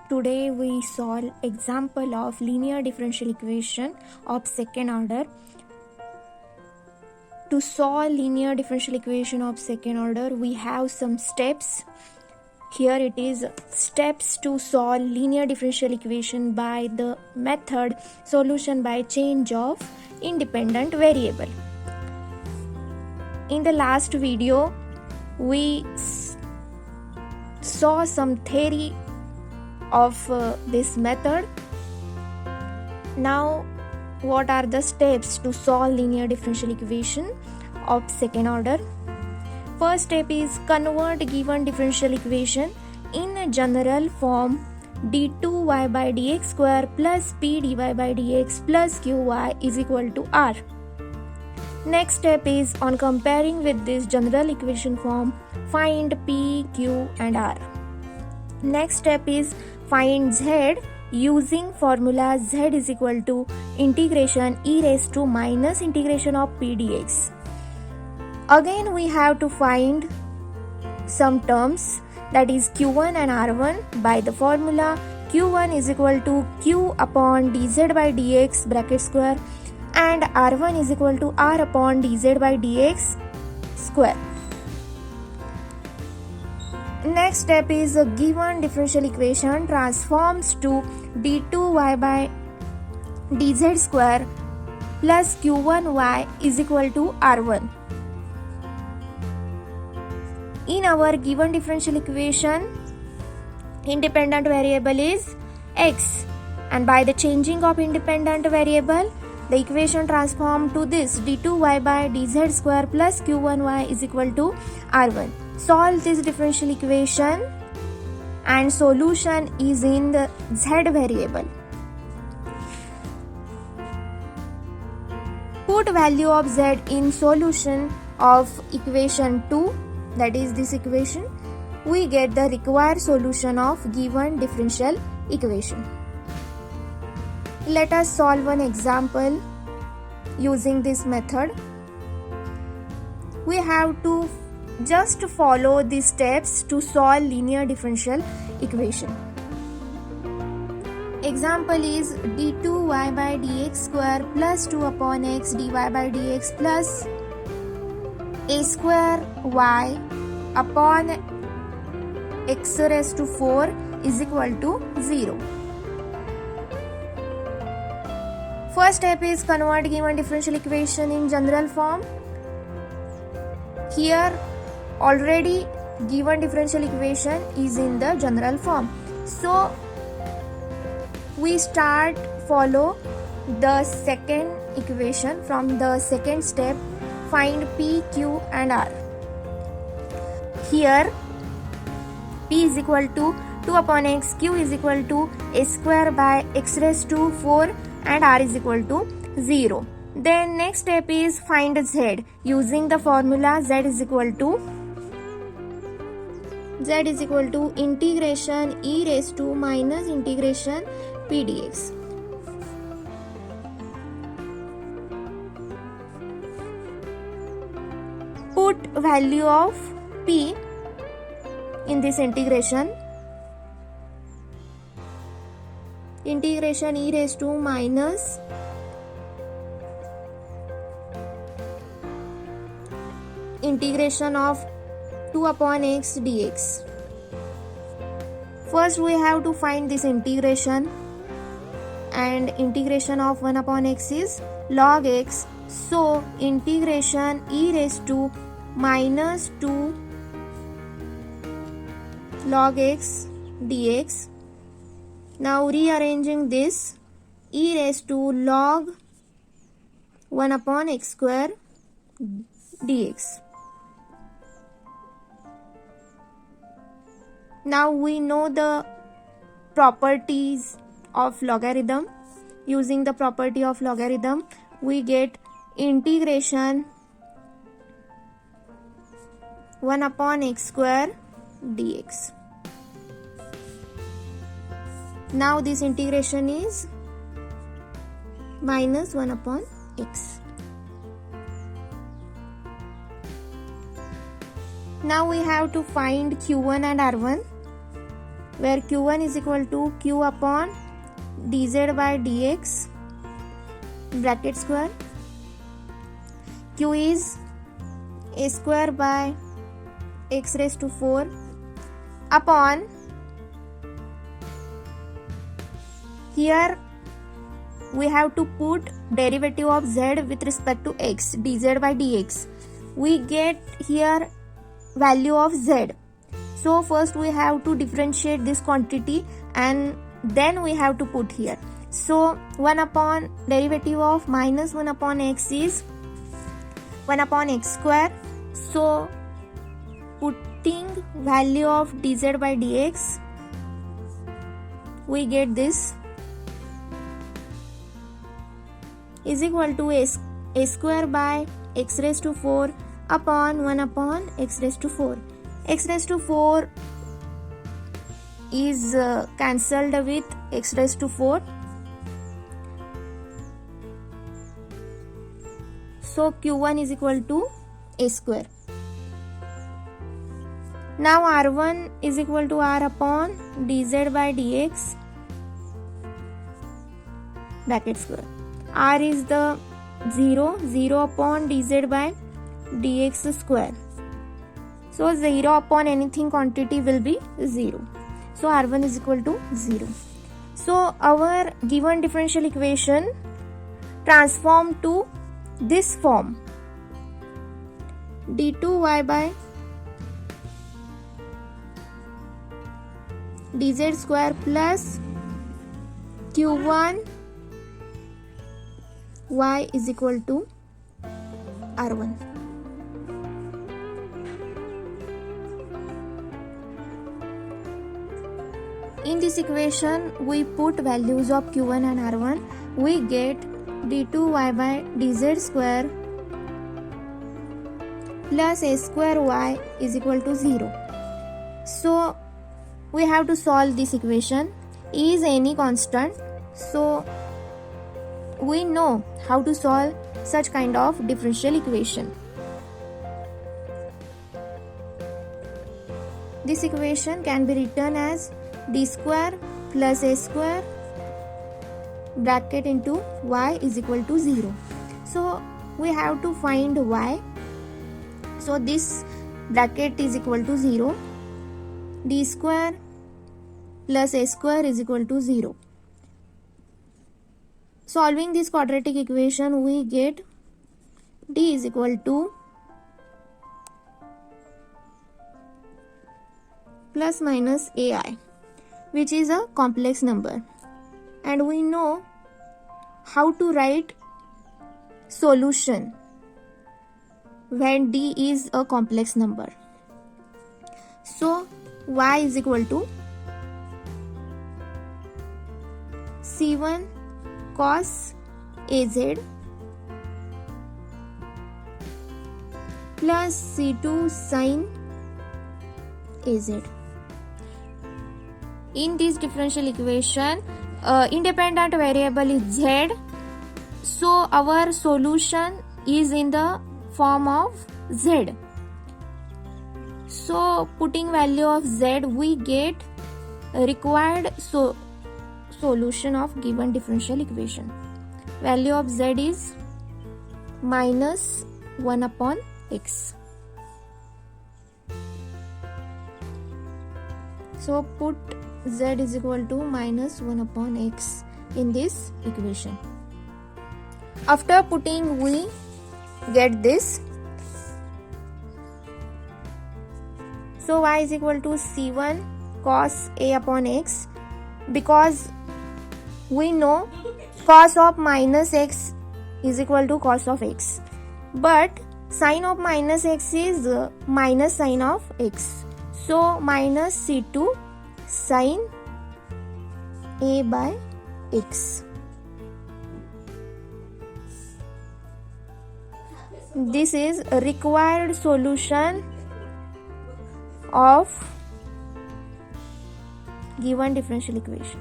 Today we solve example of linear differential equation of second order. To solve linear differential equation of second order, we have some steps. Here it is steps to solve linear differential equation by the method solution by change of independent variable. In the last video, we saw some theory of this method. Now, what are the steps to solve linear differential equation of second order? First step is convert given differential equation in a general form d2y by dx square plus p dy by dx plus qy is equal to r. Next step is on comparing with this general equation form, find p, q and r. Next step is find z using formula z is equal to integration e raised to minus integration of p dx. Again we have to find some terms, that is q1 and r1 by the formula q1 is equal to q upon dz by dx bracket square and r1 is equal to r upon dz by dx square. Next step is a given differential equation transforms to d2y by dz square plus q1y is equal to r1. In our given differential equation, independent variable is x, and by the changing of independent variable, the equation transformed to this d2y by dz square plus q1y is equal to r1. Solve this differential equation and solution is in the z variable. Put value of z in solution of equation 2, that is this equation. We get the required solution of given differential equation. Let us solve one example using this method. We have to just follow these steps to solve linear differential equation. Example is d2y by dx square plus 2 upon x dy by dx plus a square y upon x raised to 4 is equal to 0. First step is convert given differential equation in general form. Here already given differential equation is in the general form, so we follow the second equation. From the second step, find p, q and r. Here p is equal to 2 upon x, q is equal to a square by x raised to 4 and r is equal to 0. Then next step is find z using the formula z is equal to integration e raised to minus integration p dx. Put value of p in this integration e raised to minus integration of 2 upon x dx. First we have to find this integration, and integration of 1 upon x is log x, so integration e raised to minus 2 log x dx. Now rearranging this, e raised to log 1 upon x square dx. Now we know the properties of logarithm. Using the property of logarithm, we get integration 1 upon x square dx. Now this integration is minus 1 upon x. Now we have to find q1 and r1. where q1 is equal to q upon dz by dx bracket square. Q is a square by x raised to 4 upon, here we have to put derivative of z with respect to x, dz by dx. We get here value of z. So first we have to differentiate this quantity and then we have to put here. So 1 upon derivative of minus 1 upon x is 1 upon x square. So putting value of dz by dx, we get this is equal to a square by x raised to 4 upon 1 upon x raised to 4. X raised to 4 is cancelled with x raised to 4. So q1 is equal to a square. Now r1 is equal to r upon dz by dx bracket square. R is the 0 upon dz by dx square. So 0 upon anything quantity will be 0. So r1 is equal to 0. So our given differential equation transformed to this form: d2y by dz square plus q1 y is equal to r1. In this equation, we put values of q1 and r1. We get d2y by dz square plus a square y is equal to 0. So we have to solve this equation. E is any constant, so we know how to solve such kind of differential equation. This equation can be written as d square plus a square bracket into y is equal to 0. So we have to find y. So this bracket is equal to 0. D square plus a square is equal to 0. Solving this quadratic equation, we get d is equal to plus minus ai, which is a complex number, and we know how to write solution when d is a complex number. So y is equal to c1 cos az plus c2 sin az. In this differential equation, independent variable is z, so our solution is in the form of z. So putting value of z, we get required solution of given differential equation. Value of z is minus 1 upon x. So put z is equal to minus 1 upon x in this equation. After putting, we get this. So y is equal to c1 cos a upon x, because we know cos of minus x is equal to cos of x, but sine of minus x is minus sine of x. So minus c2 sine a by x. This is a required solution of given differential equation.